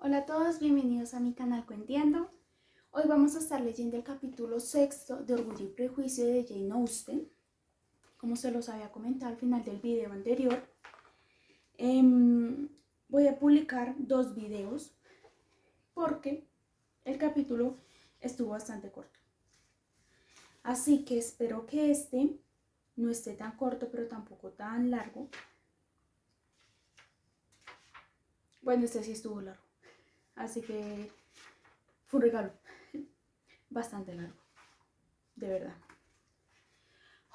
Hola a todos, bienvenidos a mi canal Cuentiendo. Hoy vamos a estar leyendo el capítulo 6 de Orgullo y Prejuicio de Jane Austen. Como se los había comentado al final del video anterior, voy a publicar 2 videos porque el capítulo estuvo bastante corto. Así que espero que este no esté tan corto, pero tampoco tan largo. Bueno, este sí estuvo largo, así que fue un regalo bastante largo, de verdad.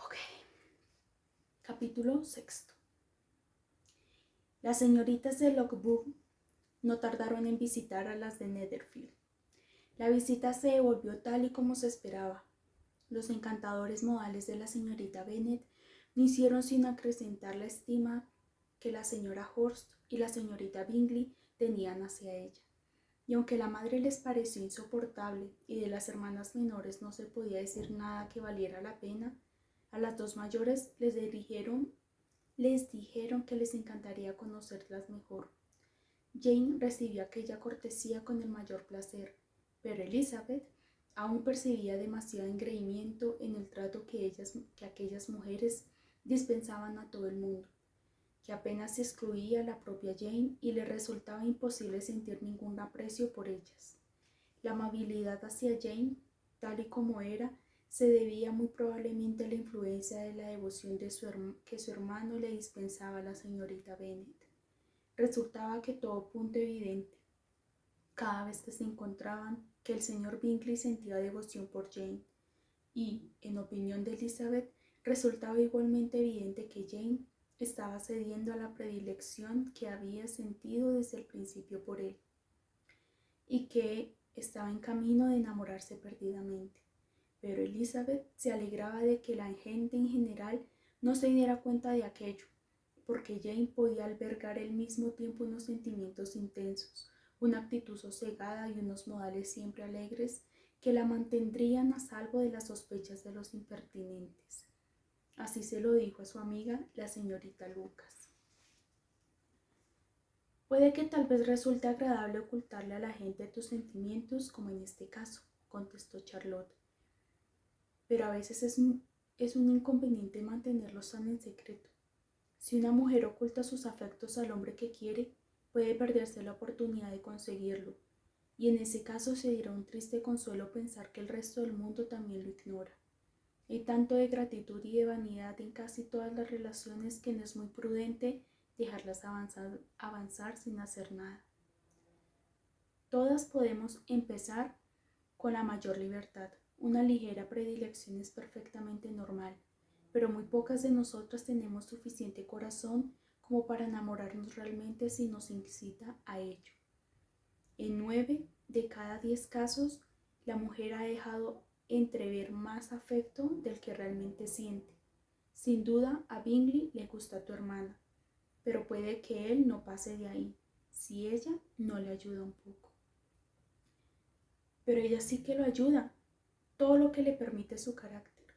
Ok, capítulo 6. Las señoritas de Lockwood no tardaron en visitar a las de Netherfield. La visita se devolvió tal y como se esperaba. Los encantadores modales de la señorita Bennet no hicieron sino acrecentar la estima que la señora Hurst y la señorita Bingley tenían hacia ella. Y aunque la madre les pareció insoportable y de las hermanas menores no se podía decir nada que valiera la pena, a las 2 mayores les dijeron que les encantaría conocerlas mejor. Jane recibió aquella cortesía con el mayor placer, pero Elizabeth aún percibía demasiado engreimiento en el trato que aquellas mujeres dispensaban a todo el mundo, que apenas se excluía a la propia Jane y le resultaba imposible sentir ningún aprecio por ellas. La amabilidad hacia Jane, tal y como era, se debía muy probablemente a la influencia de la devoción que su hermano le dispensaba a la señorita Bennet. Resultaba que todo punto evidente, cada vez que se encontraban, que el señor Bingley sentía devoción por Jane, y, en opinión de Elizabeth, resultaba igualmente evidente que Jane estaba cediendo a la predilección que había sentido desde el principio por él, y que estaba en camino de enamorarse perdidamente. Pero Elizabeth se alegraba de que la gente en general no se diera cuenta de aquello, porque Jane podía albergar al mismo tiempo unos sentimientos intensos, una actitud sosegada y unos modales siempre alegres que la mantendrían a salvo de las sospechas de los impertinentes. Así se lo dijo a su amiga, la señorita Lucas. Puede que tal vez resulte agradable ocultarle a la gente tus sentimientos, como en este caso, contestó Charlotte, pero a veces es un inconveniente mantenerlos tan en secreto. Si una mujer oculta sus afectos al hombre que quiere, puede perderse la oportunidad de conseguirlo, y en ese caso se dirá un triste consuelo pensar que el resto del mundo también lo ignora. Hay tanto de gratitud y de vanidad en casi todas las relaciones que no es muy prudente dejarlas avanzar sin hacer nada. Todas podemos empezar con la mayor libertad. Una ligera predilección es perfectamente normal, pero muy pocas de nosotras tenemos suficiente corazón como para enamorarnos realmente si nos incita a ello. En 9 de cada 10 casos, la mujer ha dejado entrever más afecto del que realmente siente. Sin duda, a Bingley le gusta tu hermana, pero puede que él no pase de ahí, si ella no le ayuda un poco. Pero ella sí que lo ayuda, todo lo que le permite su carácter.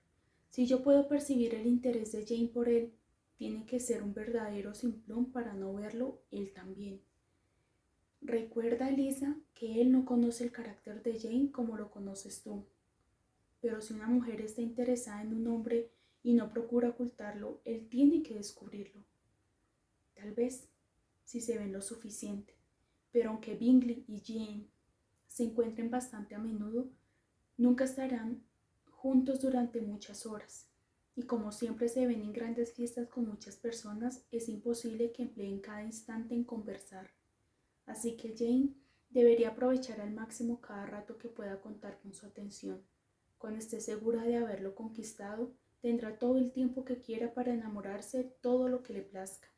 Si yo puedo percibir el interés de Jane por él, tiene que ser un verdadero simplón para no verlo él también. Recuerda, Lisa, que él no conoce el carácter de Jane como lo conoces tú. Pero si una mujer está interesada en un hombre y no procura ocultarlo, él tiene que descubrirlo. Tal vez, si se ven lo suficiente. Pero aunque Bingley y Jane se encuentren bastante a menudo, nunca estarán juntos durante muchas horas. Y como siempre se ven en grandes fiestas con muchas personas, es imposible que empleen cada instante en conversar. Así que Jane debería aprovechar al máximo cada rato que pueda contar con su atención. Cuando esté segura de haberlo conquistado, tendrá todo el tiempo que quiera para enamorarse todo lo que le plazca.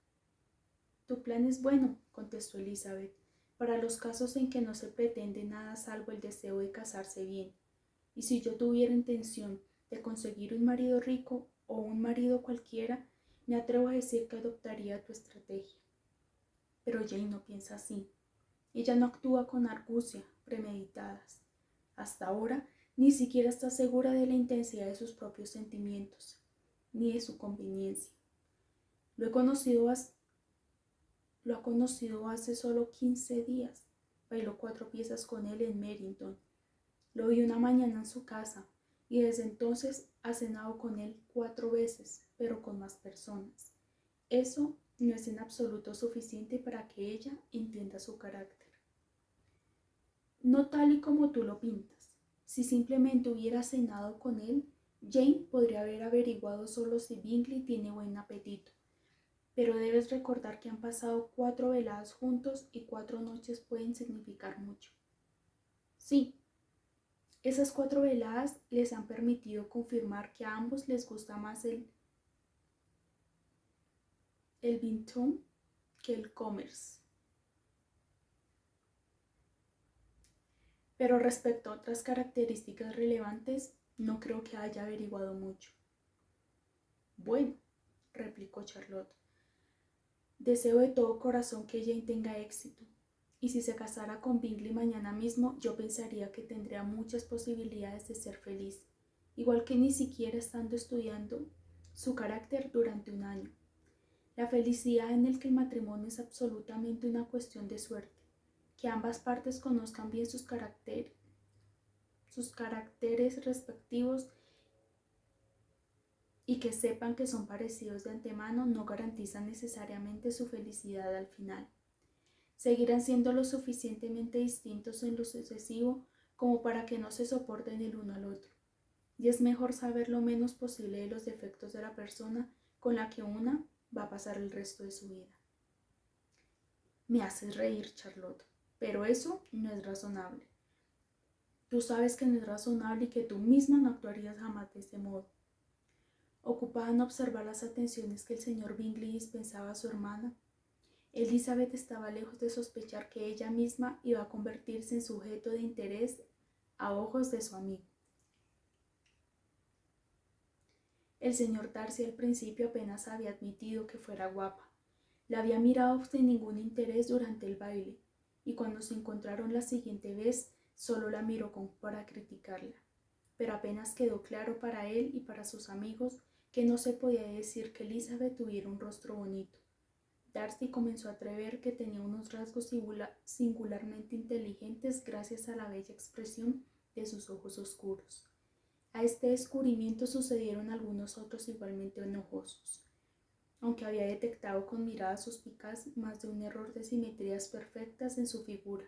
Tu plan es bueno, contestó Elizabeth, para los casos en que no se pretende nada salvo el deseo de casarse bien. Y si yo tuviera intención de conseguir un marido rico o un marido cualquiera, me atrevo a decir que adoptaría tu estrategia. Pero Jane no piensa así. Ella no actúa con argucia, premeditadas. Hasta ahora, ni siquiera está segura de la intensidad de sus propios sentimientos, ni de su conveniencia. Lo ha conocido hace solo 15 días. bailó 4 piezas con él en Merrington. Lo vi una mañana en su casa y desde entonces ha cenado con él 4 veces, pero con más personas. Eso no es en absoluto suficiente para que ella entienda su carácter. No tal y como tú lo pintas. Si simplemente hubiera cenado con él, Jane podría haber averiguado solo si Bingley tiene buen apetito. Pero debes recordar que han pasado 4 veladas juntos y 4 noches pueden significar mucho. Sí, esas 4 veladas les han permitido confirmar que a ambos les gusta más el Bintoun que el Commerce. Pero respecto a otras características relevantes, no creo que haya averiguado mucho. Bueno, replicó Charlotte, deseo de todo corazón que Jane tenga éxito, y si se casara con Bingley mañana mismo, yo pensaría que tendría muchas posibilidades de ser feliz, igual que ni siquiera estando estudiando su carácter durante un año. La felicidad en el que el matrimonio es absolutamente una cuestión de suerte, que ambas partes conozcan bien sus caracteres respectivos y que sepan que son parecidos de antemano no garantizan necesariamente su felicidad al final. Seguirán siendo lo suficientemente distintos en lo sucesivo como para que no se soporten el uno al otro, y es mejor saber lo menos posible de los defectos de la persona con la que una va a pasar el resto de su vida. Me haces reír, Charlotte, pero eso no es razonable. Tú sabes que no es razonable y que tú misma no actuarías jamás de ese modo. Ocupada en observar las atenciones que el señor Bingley dispensaba a su hermana, Elizabeth estaba lejos de sospechar que ella misma iba a convertirse en sujeto de interés a ojos de su amigo. El señor Darcy al principio apenas había admitido que fuera guapa. La había mirado sin ningún interés durante el baile, y cuando se encontraron la siguiente vez, solo la miró para criticarla. Pero apenas quedó claro para él y para sus amigos que no se podía decir que Elizabeth tuviera un rostro bonito. Darcy comenzó a atrever que tenía unos rasgos singularmente inteligentes gracias a la bella expresión de sus ojos oscuros. A este descubrimiento sucedieron algunos otros igualmente enojosos. Aunque había detectado con mirada suspicaz más de un error de simetrías perfectas en su figura,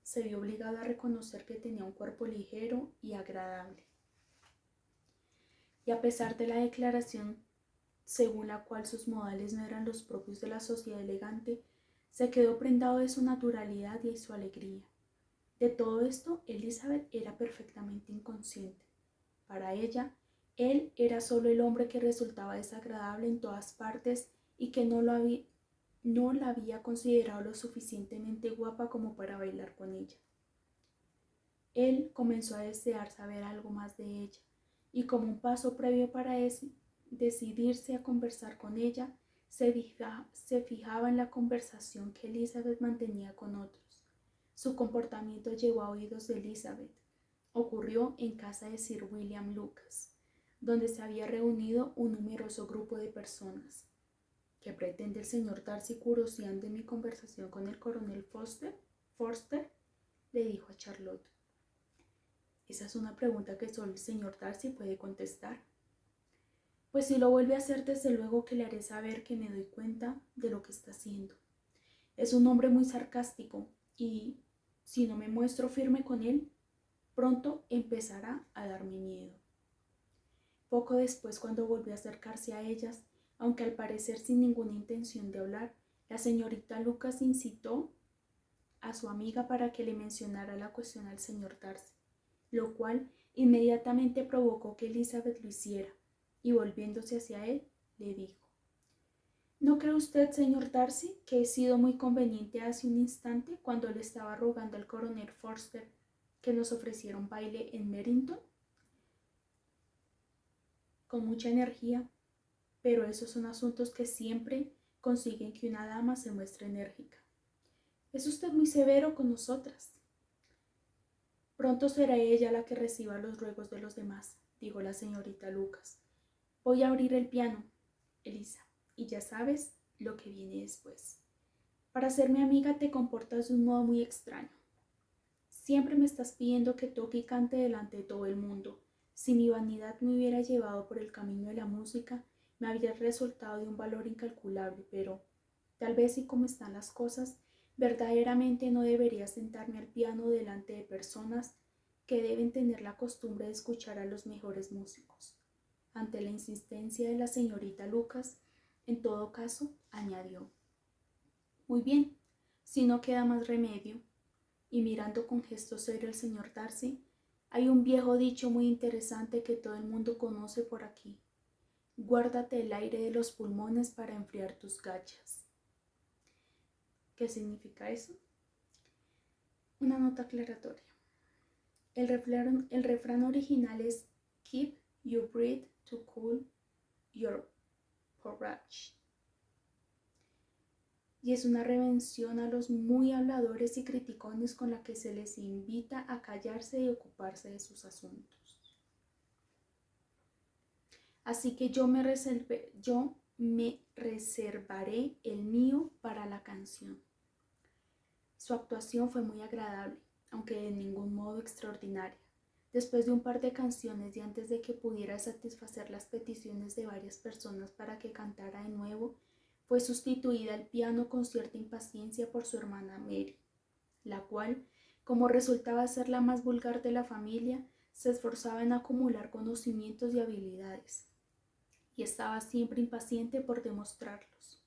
se vio obligado a reconocer que tenía un cuerpo ligero y agradable. Y a pesar de la declaración según la cual sus modales no eran los propios de la sociedad elegante, se quedó prendado de su naturalidad y de su alegría. De todo esto, Elizabeth era perfectamente inconsciente. Para ella, él era solo el hombre que resultaba desagradable en todas partes y que no la había considerado lo suficientemente guapa como para bailar con ella. Él comenzó a desear saber algo más de ella, y como un paso previo para decidirse a conversar con ella, se fijaba en la conversación que Elizabeth mantenía con otros. Su comportamiento llegó a oídos de Elizabeth. Ocurrió en casa de Sir William Lucas, donde se había reunido un numeroso grupo de personas. ¿Qué pretende el señor Darcy curioseando en mi conversación con el coronel Forster? Le dijo a Charlotte. Esa es una pregunta que solo el señor Darcy puede contestar. Pues si lo vuelve a hacer, desde luego que le haré saber que me doy cuenta de lo que está haciendo. Es un hombre muy sarcástico y, si no me muestro firme con él, pronto empezará a darme miedo. Poco después, cuando volvió a acercarse a ellas, aunque al parecer sin ninguna intención de hablar, la señorita Lucas incitó a su amiga para que le mencionara la cuestión al señor Darcy, lo cual inmediatamente provocó que Elizabeth lo hiciera, y volviéndose hacia él, le dijo: ¿No cree usted, señor Darcy, que he sido muy conveniente hace un instante cuando le estaba rogando al coronel Forster que nos ofreciera un baile en Merrington? Con mucha energía, pero esos son asuntos que siempre consiguen que una dama se muestre enérgica. Es usted muy severo con nosotras. Pronto será ella la que reciba los ruegos de los demás, dijo la señorita Lucas. Voy a abrir el piano, Elisa, y ya sabes lo que viene después. Para ser mi amiga te comportas de un modo muy extraño. Siempre me estás pidiendo que toque y cante delante de todo el mundo. Si mi vanidad me hubiera llevado por el camino de la música, me habría resultado de un valor incalculable, pero tal vez y como están las cosas, verdaderamente no debería sentarme al piano delante de personas que deben tener la costumbre de escuchar a los mejores músicos. Ante la insistencia de la señorita Lucas, en todo caso, añadió: muy bien, si no queda más remedio. Y mirando con gesto serio al señor Darcy: hay un viejo dicho muy interesante que todo el mundo conoce por aquí: guárdate el aire de los pulmones para enfriar tus gachas. ¿Qué significa eso? Una nota aclaratoria. El refrán original es keep your breath to cool your porridge. Y es una revención a los muy habladores y criticones con la que se les invita a callarse y ocuparse de sus asuntos. Así que yo me reservaré el mío para la canción. Su actuación fue muy agradable, aunque de ningún modo extraordinaria. Después de un par de canciones y antes de que pudiera satisfacer las peticiones de varias personas para que cantara de nuevo, fue sustituida al piano con cierta impaciencia por su hermana Mary, la cual, como resultaba ser la más vulgar de la familia, se esforzaba en acumular conocimientos y habilidades, y estaba siempre impaciente por demostrarlos.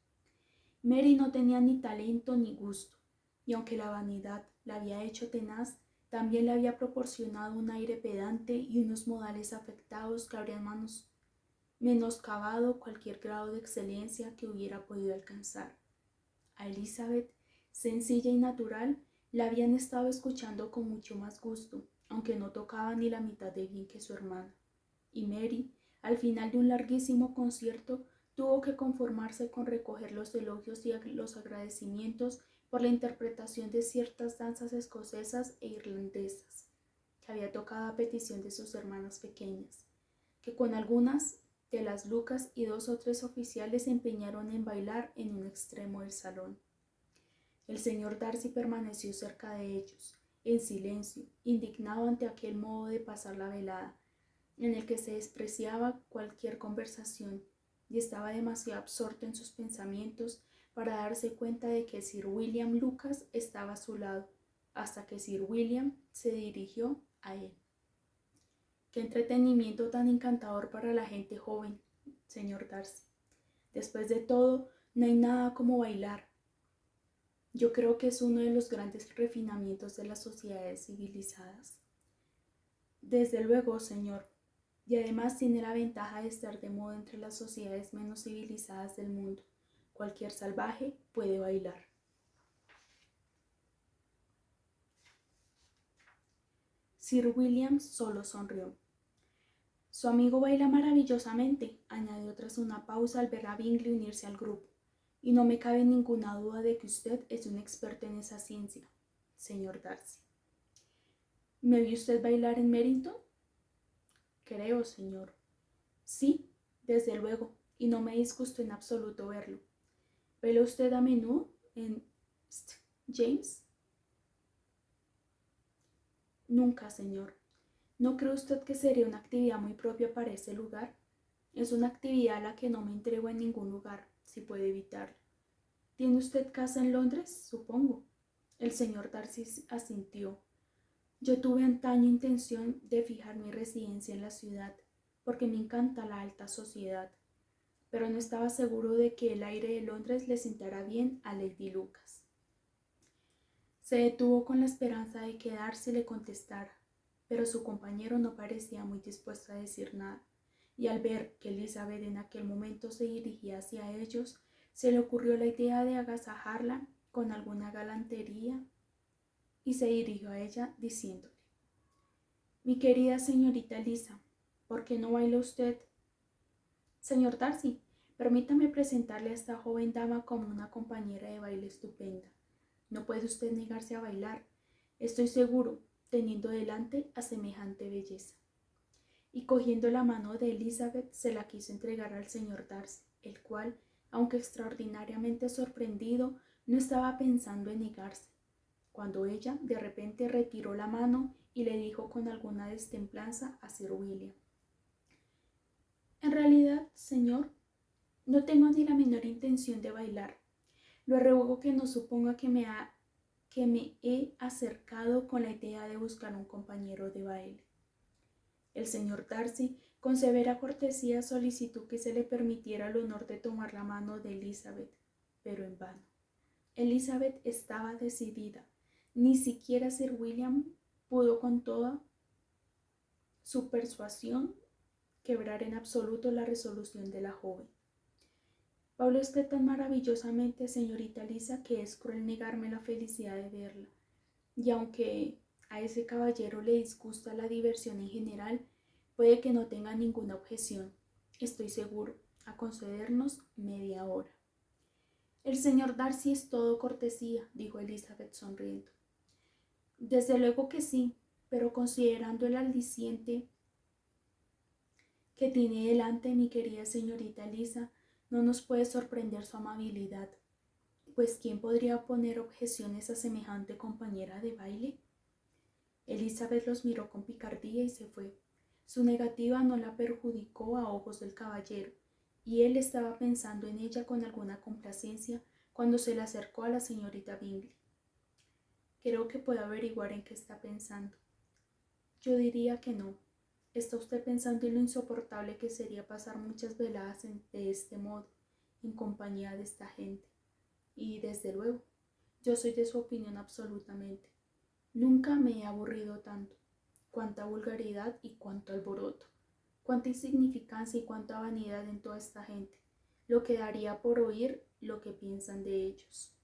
Mary no tenía ni talento ni gusto, y aunque la vanidad la había hecho tenaz, también le había proporcionado un aire pedante y unos modales afectados que habrían menoscabado cualquier grado de excelencia que hubiera podido alcanzar. A Elizabeth, sencilla y natural, la habían estado escuchando con mucho más gusto, aunque no tocaba ni la mitad de bien que su hermana. Y Mary, al final de un larguísimo concierto, tuvo que conformarse con recoger los elogios y los agradecimientos por la interpretación de ciertas danzas escocesas e irlandesas, que había tocado a petición de sus hermanas pequeñas, que con algunas de las Lucas y 2 o 3 oficiales se empeñaron en bailar en un extremo del salón. El señor Darcy permaneció cerca de ellos, en silencio, indignado ante aquel modo de pasar la velada, en el que se despreciaba cualquier conversación, y estaba demasiado absorto en sus pensamientos para darse cuenta de que Sir William Lucas estaba a su lado, hasta que Sir William se dirigió a él. Qué entretenimiento tan encantador para la gente joven, señor Darcy. Después de todo, no hay nada como bailar. Yo creo que es uno de los grandes refinamientos de las sociedades civilizadas. Desde luego, señor, y además tiene la ventaja de estar de moda entre las sociedades menos civilizadas del mundo. Cualquier salvaje puede bailar. Sir William solo sonrió. Su amigo baila maravillosamente, añadió tras una pausa al ver a Bingley unirse al grupo, y no me cabe ninguna duda de que usted es un experto en esa ciencia, señor Darcy. ¿Me vio usted bailar en Merrington? Creo, señor. Sí, desde luego, y no me disgustó en absoluto verlo. ¿Baila usted a menudo en St. James? Nunca, señor. ¿No cree usted que sería una actividad muy propia para ese lugar? Es una actividad a la que no me entrego en ningún lugar, si puede evitarlo. ¿Tiene usted casa en Londres? Supongo. El señor Darcy asintió. Yo tuve antaño intención de fijar mi residencia en la ciudad, porque me encanta la alta sociedad, pero no estaba seguro de que el aire de Londres le sentara bien a Lady Lucas. Se detuvo con la esperanza de que Darcy le contestara, pero su compañero no parecía muy dispuesto a decir nada, y al ver que Elizabeth en aquel momento se dirigía hacia ellos, se le ocurrió la idea de agasajarla con alguna galantería y se dirigió a ella diciéndole: mi querida señorita Lisa, ¿por qué no baila usted? Señor Darcy, permítame presentarle a esta joven dama como una compañera de baile estupenda. No puede usted negarse a bailar, estoy seguro, teniendo delante a semejante belleza. Y cogiendo la mano de Elizabeth, se la quiso entregar al señor Darcy, el cual, aunque extraordinariamente sorprendido, no estaba pensando en negarse. cuando ella de repente retiró la mano y le dijo con alguna destemplanza a Sir William: «En realidad, señor, no tengo ni la menor intención de bailar. Le ruego que no suponga que me he acercado con la idea de buscar un compañero de baile». El señor Darcy, con severa cortesía, solicitó que se le permitiera el honor de tomar la mano de Elizabeth, pero en vano. Elizabeth estaba decidida. Ni siquiera Sir William pudo con toda su persuasión quebrar en absoluto la resolución de la joven. «Habla usted tan maravillosamente, señorita Lisa, que es cruel negarme la felicidad de verla. Y aunque a ese caballero le disgusta la diversión en general, puede que no tenga ninguna objeción, estoy seguro, a concedernos media hora». «El señor Darcy es todo cortesía», dijo Elizabeth sonriendo. «Desde luego que sí, pero considerando el aliciente que tiene delante mi querida señorita Lisa, no nos puede sorprender su amabilidad, pues ¿quién podría poner objeciones a semejante compañera de baile?». Elizabeth los miró con picardía y se fue. Su negativa no la perjudicó a ojos del caballero, y él estaba pensando en ella con alguna complacencia cuando se le acercó a la señorita Bingley. «Creo que puedo averiguar en qué está pensando». «Yo diría que no. Está usted pensando en lo insoportable que sería pasar muchas veladas de este modo, en compañía de esta gente. Y, desde luego, yo soy de su opinión absolutamente. Nunca me he aburrido tanto. Cuánta vulgaridad y cuánto alboroto. Cuánta insignificancia y cuánta vanidad en toda esta gente. Lo que daría por oír lo que piensan de ellos».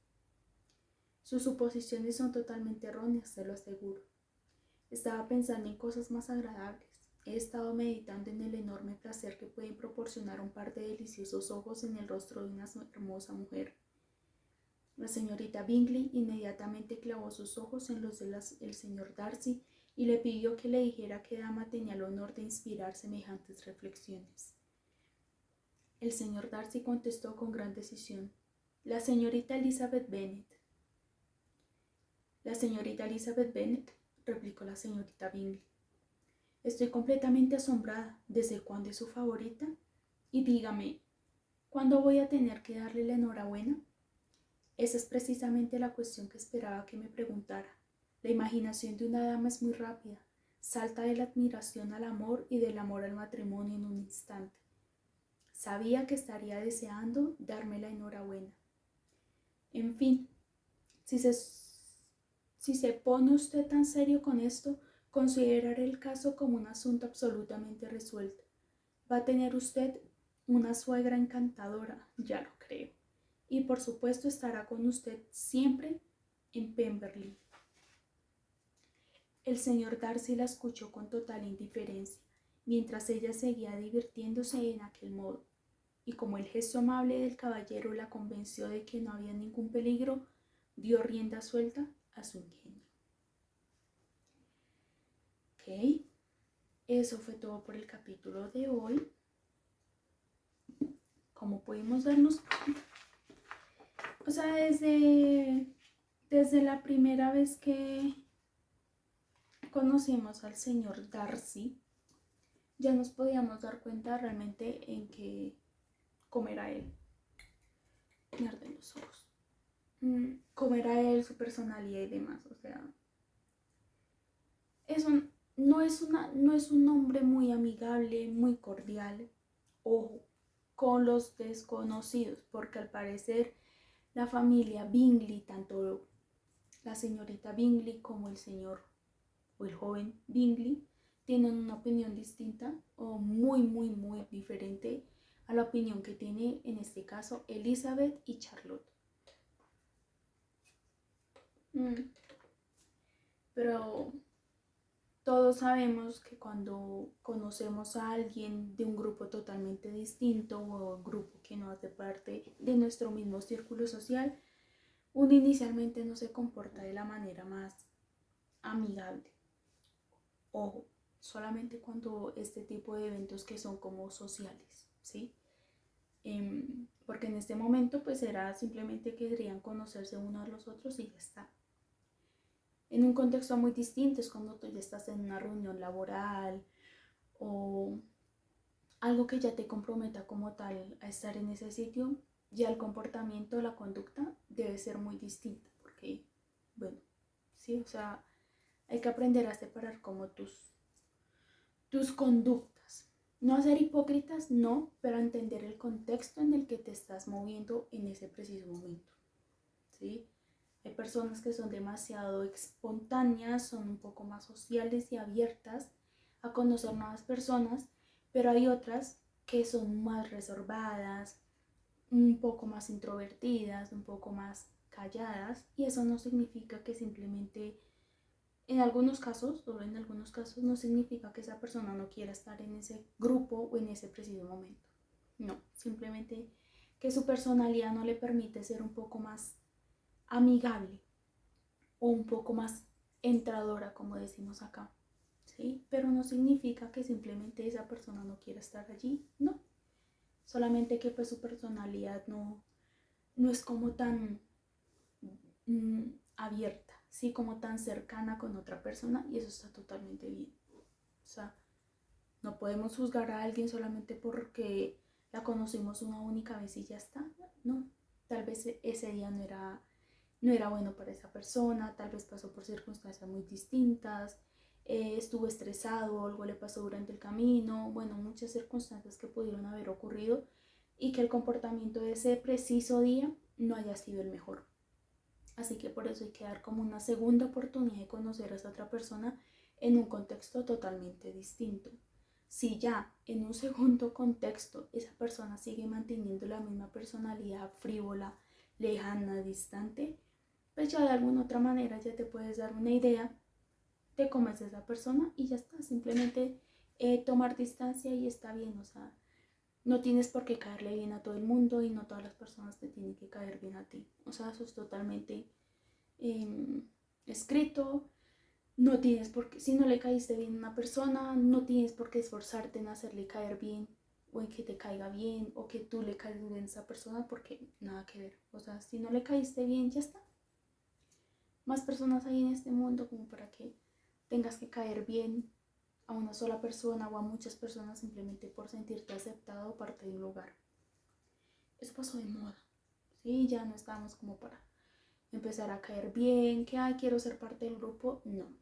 «Sus suposiciones son totalmente erróneas, se lo aseguro. Estaba pensando en cosas más agradables. He estado meditando en el enorme placer que pueden proporcionar un par de deliciosos ojos en el rostro de una hermosa mujer». La señorita Bingley inmediatamente clavó sus ojos en los del señor Darcy y le pidió que le dijera qué dama tenía el honor de inspirar semejantes reflexiones. El señor Darcy contestó con gran decisión: «La señorita Elizabeth Bennet». «¿La señorita Elizabeth Bennet?», replicó la señorita Bingley. «Estoy completamente asombrada. ¿Desde cuándo es su favorita? Y dígame, ¿cuándo voy a tener que darle la enhorabuena?». «Esa es precisamente la cuestión que esperaba que me preguntara. La imaginación de una dama es muy rápida. Salta de la admiración al amor y del amor al matrimonio en un instante. Sabía que estaría deseando darme la enhorabuena. En fin, si se pone usted tan serio con esto, consideraré el caso como un asunto absolutamente resuelto. Va a tener usted una suegra encantadora, ya lo creo, y por supuesto estará con usted siempre en Pemberley». El señor Darcy la escuchó con total indiferencia, mientras ella seguía divirtiéndose en aquel modo, y como el gesto amable del caballero la convenció de que no había ningún peligro, dio rienda suelta a su ingenio. Ok, eso fue todo por el capítulo de hoy. Como pudimos darnos cuenta, o sea, desde la primera vez que conocimos al señor Darcy, ya nos podíamos dar cuenta realmente en que cómo era él. Me arden los ojos. Cómo era él, su personalidad y demás. O sea, no es un hombre muy amigable, muy cordial, ojo, con los desconocidos, porque al parecer la familia Bingley, tanto la señorita Bingley como el señor o el joven Bingley, tienen una opinión distinta o muy, muy, muy diferente a la opinión que tiene en este caso Elizabeth y Charlotte. Pero todos sabemos que cuando conocemos a alguien de un grupo totalmente distinto o un grupo que no hace parte de nuestro mismo círculo social, uno inicialmente no se comporta de la manera más amigable. Ojo, solamente cuando este tipo de eventos que son como sociales, ¿sí? Porque en este momento pues era simplemente que querían conocerse unos a los otros y ya está. En un contexto muy distinto es cuando tú ya estás en una reunión laboral o algo que ya te comprometa como tal a estar en ese sitio, ya el comportamiento, la conducta debe ser muy distinta, porque, bueno, sí, o sea, hay que aprender a separar como tus conductas. No a ser hipócritas, no, pero a entender el contexto en el que te estás moviendo en ese preciso momento, ¿sí? Hay personas que son demasiado espontáneas, son un poco más sociales y abiertas a conocer nuevas personas, pero hay otras que son más reservadas, un poco más introvertidas, un poco más calladas, y eso no significa que simplemente, en algunos casos, solo en algunos casos, no significa que esa persona no quiera estar en ese grupo o en ese preciso momento. No, simplemente que su personalidad no le permite ser un poco más amigable o un poco más entradora, como decimos acá, ¿sí? Pero no significa que simplemente esa persona no quiera estar allí, no. Solamente que pues su personalidad no es como tan abierta, ¿sí? Como tan cercana con otra persona, y eso está totalmente bien. O sea, no podemos juzgar a alguien solamente porque la conocimos una única vez y ya está, no. Tal vez ese día no era bueno para esa persona, tal vez pasó por circunstancias muy distintas, estuvo estresado o algo le pasó durante el camino, bueno, muchas circunstancias que pudieron haber ocurrido y que el comportamiento de ese preciso día no haya sido el mejor. Así que por eso hay que dar como una segunda oportunidad de conocer a esa otra persona en un contexto totalmente distinto. Si ya en un segundo contexto esa persona sigue manteniendo la misma personalidad frívola, lejana, distante, pues ya de alguna otra manera ya te puedes dar una idea de cómo es esa persona y ya está, simplemente tomar distancia y está bien, o sea, no tienes por qué caerle bien a todo el mundo y no todas las personas te tienen que caer bien a ti, o sea, eso es totalmente escrito, no tienes por qué, si no le caíste bien a una persona, no tienes por qué esforzarte en hacerle caer bien o en que te caiga bien o que tú le caigas bien a esa persona porque nada que ver, o sea, si no le caíste bien, ya está. Más personas hay en este mundo como para que tengas que caer bien a una sola persona o a muchas personas simplemente por sentirte aceptado o parte de un lugar. Eso pasó de moda, ¿sí? Ya no estamos como para empezar a caer bien, que ay, quiero ser parte del grupo, no.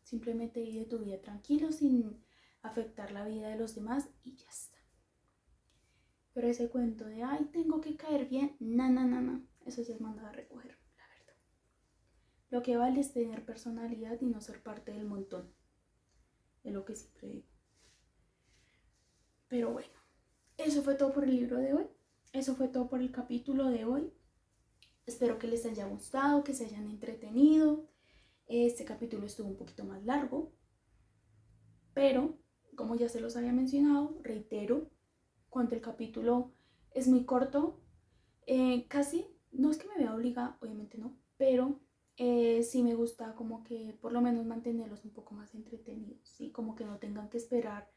Simplemente vive tu vida tranquilo sin afectar la vida de los demás y ya está. Pero ese cuento de ay, tengo que caer bien, no, eso ya es mandado a recoger. Lo que vale es tener personalidad y no ser parte del montón. Es lo que siempre digo. Pero bueno, eso fue todo por el libro de hoy. Eso fue todo por el capítulo de hoy. Espero que les haya gustado, que se hayan entretenido. Este capítulo estuvo un poquito más largo. Pero, como ya se los había mencionado, reitero, cuando el capítulo es muy corto, casi, no es que me vea obligada, obviamente no, pero sí me gusta como que por lo menos mantenerlos un poco más entretenidos, ¿sí? Como que no tengan que esperar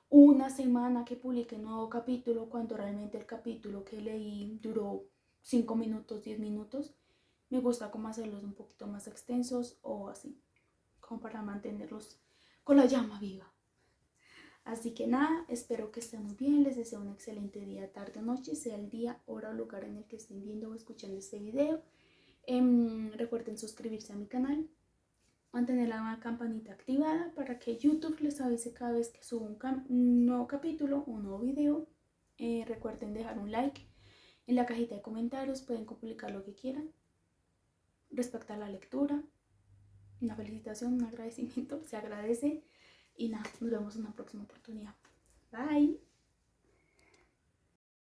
una semana que publique un nuevo capítulo cuando realmente el capítulo que leí duró 5 minutos, 10 minutos. Me gusta como hacerlos un poquito más extensos o así, como para mantenerlos con la llama viva. Así que nada, espero que estén muy bien, les deseo un excelente día, tarde o noche, sea el día, hora o lugar en el que estén viendo o escuchando este video. Recuerden suscribirse a mi canal, mantener la campanita activada para que YouTube les avise cada vez que subo un nuevo capítulo, un nuevo video. Recuerden dejar un like en la cajita de comentarios, pueden publicar lo que quieran respecto a la lectura. Una felicitación, un agradecimiento, se agradece. Y nada, nos vemos en una próxima oportunidad. Bye.